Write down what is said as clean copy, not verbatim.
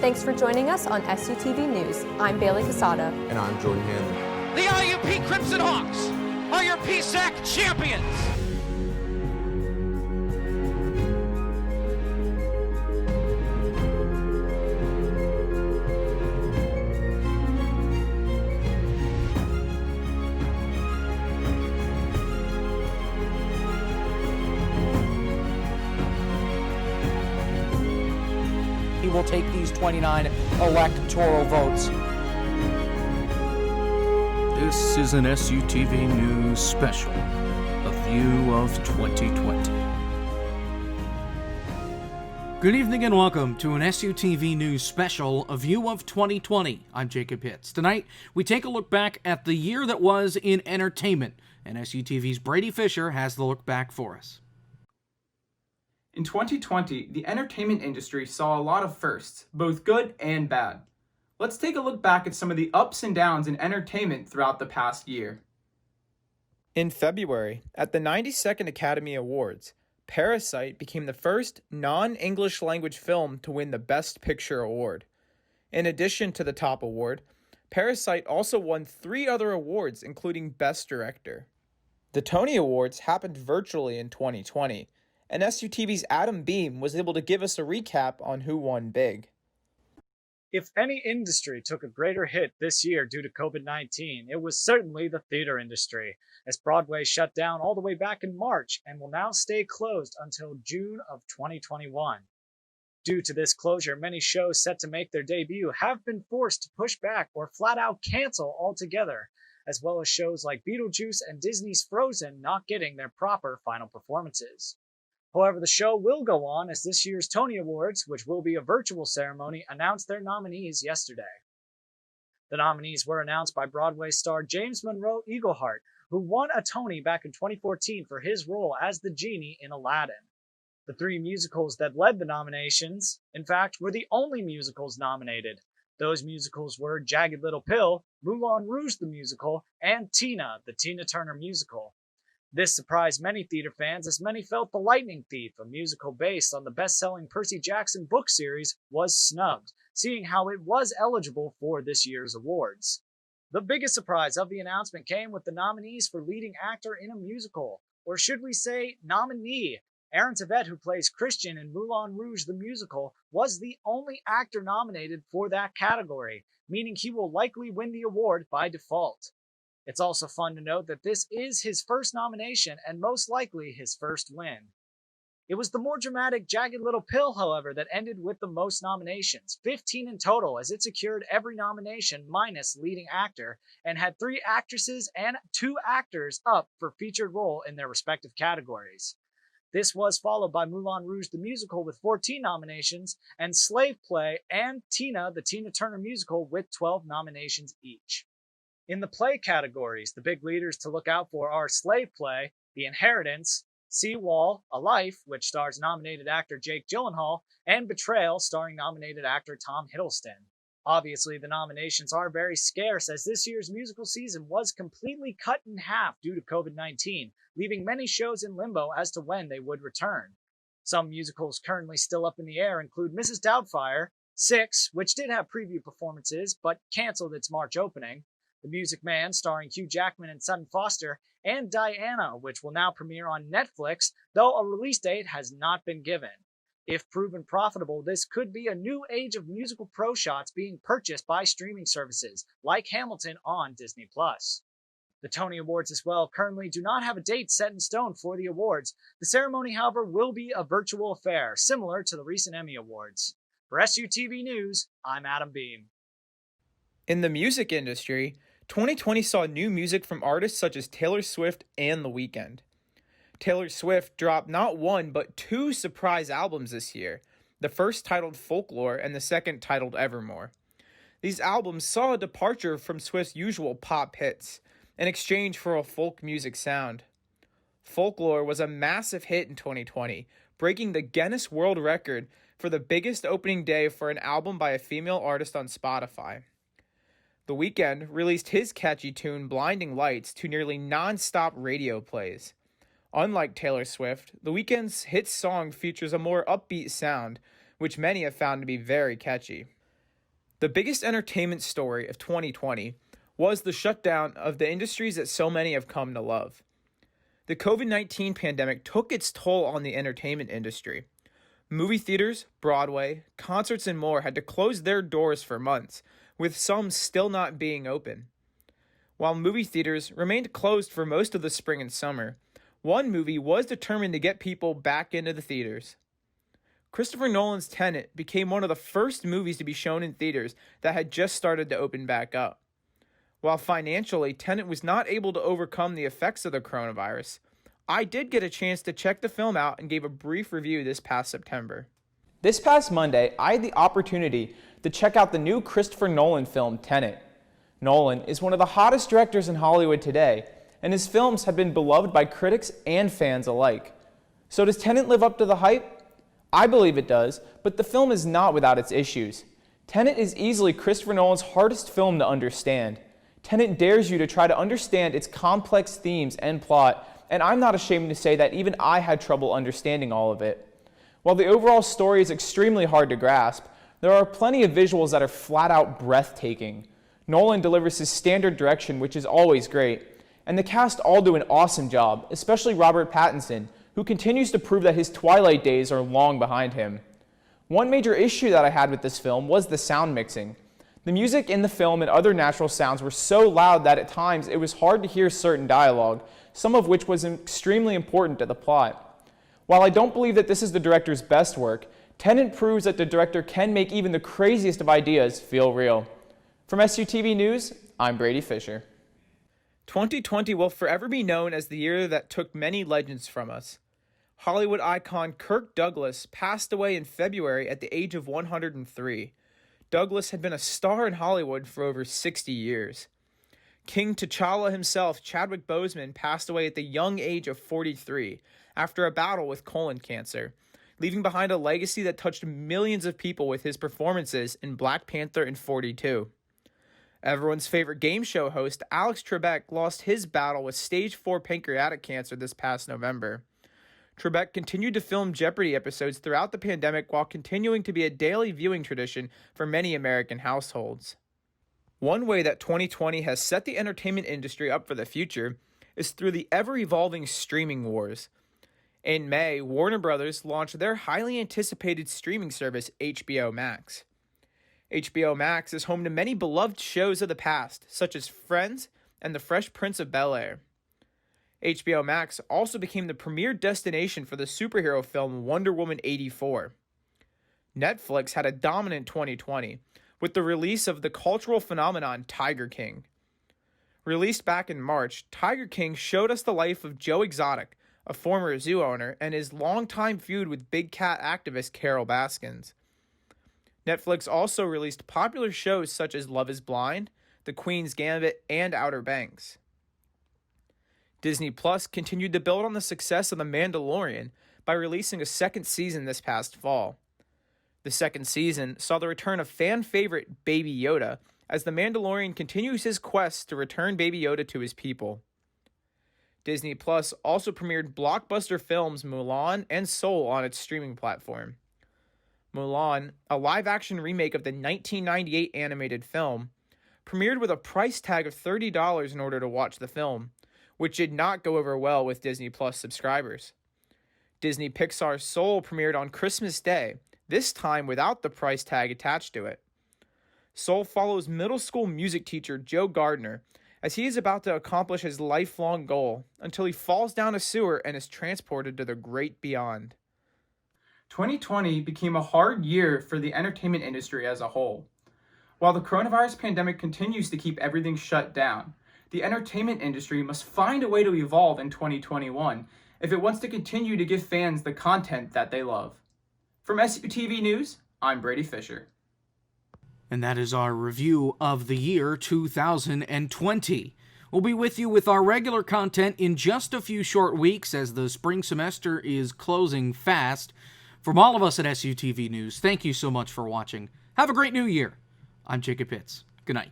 Thanks for joining us on SUTV News. I'm Bailey Casada. And I'm Jordan Hanley. The IUP Crimson Hawks are your PSAC champions. He will take these 29 electoral votes. This is an SUTV News special, A View of 2020. Good evening and welcome to an SUTV News special, A View of 2020. I'm Jacob Hitz. Tonight, we take a look back at the year that was in entertainment, and SUTV's Brady Fisher has the look back for us. In 2020, the entertainment industry saw a lot of firsts, both good and bad. Let's take a look back at some of the ups and downs in entertainment throughout the past year. In February, at the 92nd Academy Awards, Parasite became the first non-English language film to win the Best Picture award. In addition to the top award, Parasite also won 3 other awards, including Best Director. The Tony Awards happened virtually in 2020, and SUTV's Adam Beam was able to give us a recap on who won big. If any industry took a greater hit this year due to COVID-19, it was certainly the theater industry, as Broadway shut down all the way back in March and will now stay closed until June of 2021. Due to this closure, many shows set to make their debut have been forced to push back or flat out cancel altogether, as well as shows like Beetlejuice and Disney's Frozen not getting their proper final performances. However, the show will go on as this year's Tony Awards, which will be a virtual ceremony, announced their nominees yesterday. The nominees were announced by Broadway star James Monroe Iglehart, who won a Tony back in 2014 for his role as the genie in Aladdin. The 3 musicals that led the nominations, in fact, were the only musicals nominated. Those musicals were Jagged Little Pill, Moulin Rouge the Musical, and Tina, the Tina Turner Musical. This surprised many theater fans, as many felt The Lightning Thief, a musical based on the best-selling Percy Jackson book series, was snubbed, seeing how it was eligible for this year's awards. The biggest surprise of the announcement came with the nominees for leading actor in a musical, or should we say nominee. Aaron Tveit, who plays Christian in Moulin Rouge the Musical, was the only actor nominated for that category, meaning he will likely win the award by default. It's also fun to note that this is his first nomination and most likely his first win. It was the more dramatic Jagged Little Pill, however, that ended with the most nominations, 15 in total, as it secured every nomination minus leading actor and had 3 actresses and 2 actors up for featured role in their respective categories. This was followed by Moulin Rouge the Musical with 14 nominations and Slave Play and Tina, the Tina Turner Musical, with 12 nominations each. In the play categories, the big leaders to look out for are Slave Play, The Inheritance, Seawall, A Life, which stars nominated actor Jake Gyllenhaal, and Betrayal, starring nominated actor Tom Hiddleston. Obviously, the nominations are very scarce, as this year's musical season was completely cut in half due to COVID-19, leaving many shows in limbo as to when they would return. Some musicals currently still up in the air include Mrs. Doubtfire, Six, which did have preview performances but canceled its March opening, The Music Man, starring Hugh Jackman and Sutton Foster, and Diana, which will now premiere on Netflix, though a release date has not been given. If proven profitable, this could be a new age of musical pro shots being purchased by streaming services, like Hamilton on Disney+. The Tony Awards as well currently do not have a date set in stone for the awards. The ceremony, however, will be a virtual affair, similar to the recent Emmy Awards. For SUTV News, I'm Adam Beam. In the music industry, 2020 saw new music from artists such as Taylor Swift and The Weeknd. Taylor Swift dropped not 1 but 2 surprise albums this year, the first titled Folklore and the second titled Evermore. These albums saw a departure from Swift's usual pop hits, in exchange for a folk music sound. Folklore was a massive hit in 2020, breaking the Guinness World Record for the biggest opening day for an album by a female artist on Spotify. The Weeknd released his catchy tune Blinding Lights to nearly non-stop radio plays. Unlike Taylor Swift, The Weeknd's hit song features a more upbeat sound, which many have found to be very catchy. The biggest entertainment story of 2020 was the shutdown of the industries that so many have come to love. The COVID-19 pandemic took its toll on the entertainment industry. Movie theaters, Broadway, concerts, and more had to close their doors for months, with some still not being open. While movie theaters remained closed for most of the spring and summer, one movie was determined to get people back into the theaters. Christopher Nolan's Tenet became one of the first movies to be shown in theaters that had just started to open back up. While financially, Tenet was not able to overcome the effects of the coronavirus, I did get a chance to check the film out and gave a brief review this past September. This past Monday, I had the opportunity to check out the new Christopher Nolan film, Tenet. Nolan is one of the hottest directors in Hollywood today, and his films have been beloved by critics and fans alike. So does Tenet live up to the hype? I believe it does, but the film is not without its issues. Tenet is easily Christopher Nolan's hardest film to understand. Tenet dares you to try to understand its complex themes and plot, and I'm not ashamed to say that even I had trouble understanding all of it. While the overall story is extremely hard to grasp, there are plenty of visuals that are flat out breathtaking. Nolan delivers his standard direction, which is always great, and the cast all do an awesome job, especially Robert Pattinson, who continues to prove that his Twilight days are long behind him. One major issue that I had with this film was the sound mixing. The music in the film and other natural sounds were so loud that at times it was hard to hear certain dialogue, some of which was extremely important to the plot. While I don't believe that this is the director's best work, Tenet proves that the director can make even the craziest of ideas feel real. From SUTV News, I'm Brady Fisher. 2020 will forever be known as the year that took many legends from us. Hollywood icon Kirk Douglas passed away in February at the age of 103. Douglas had been a star in Hollywood for over 60 years. King T'Challa himself, Chadwick Boseman, passed away at the young age of 43 after a battle with colon cancer, leaving behind a legacy that touched millions of people with his performances in Black Panther and 42. Everyone's favorite game show host, Alex Trebek, lost his battle with stage 4 pancreatic cancer this past November. Trebek continued to film Jeopardy episodes throughout the pandemic while continuing to be a daily viewing tradition for many American households. One way that 2020 has set the entertainment industry up for the future is through the ever-evolving streaming wars. In May, Warner Bros. Launched their highly anticipated streaming service, HBO Max. HBO Max is home to many beloved shows of the past, such as Friends and The Fresh Prince of Bel-Air. HBO Max also became the premier destination for the superhero film Wonder Woman 84. Netflix had a dominant 2020 with the release of the cultural phenomenon Tiger King. Released back in March, Tiger King showed us the life of Joe Exotic, a former zoo owner, and his longtime feud with big cat activist Carol Baskins. Netflix also released popular shows such as Love is Blind, The Queen's Gambit, and Outer Banks. Disney Plus continued to build on the success of The Mandalorian by releasing a second season this past fall. The second season saw the return of fan favorite Baby Yoda as The Mandalorian continues his quest to return Baby Yoda to his people. Disney Plus also premiered blockbuster films Mulan and Soul on its streaming platform. Mulan, a live-action remake of the 1998 animated film, premiered with a price tag of $30 in order to watch the film, which did not go over well with Disney Plus subscribers. Disney Pixar's Soul premiered on Christmas Day, this time without the price tag attached to it. Soul follows middle school music teacher Joe Gardner as he is about to accomplish his lifelong goal until he falls down a sewer and is transported to the great beyond. 2020 became a hard year for the entertainment industry as a whole. While the coronavirus pandemic continues to keep everything shut down, the entertainment industry must find a way to evolve in 2021 if it wants to continue to give fans the content that they love. From SUTV News, I'm Brady Fisher. And that is our review of the year 2020. We'll be with you with our regular content in just a few short weeks as the spring semester is closing fast. From all of us at SUTV News, thank you so much for watching. Have a great new year. I'm Jacob Pitts. Good night.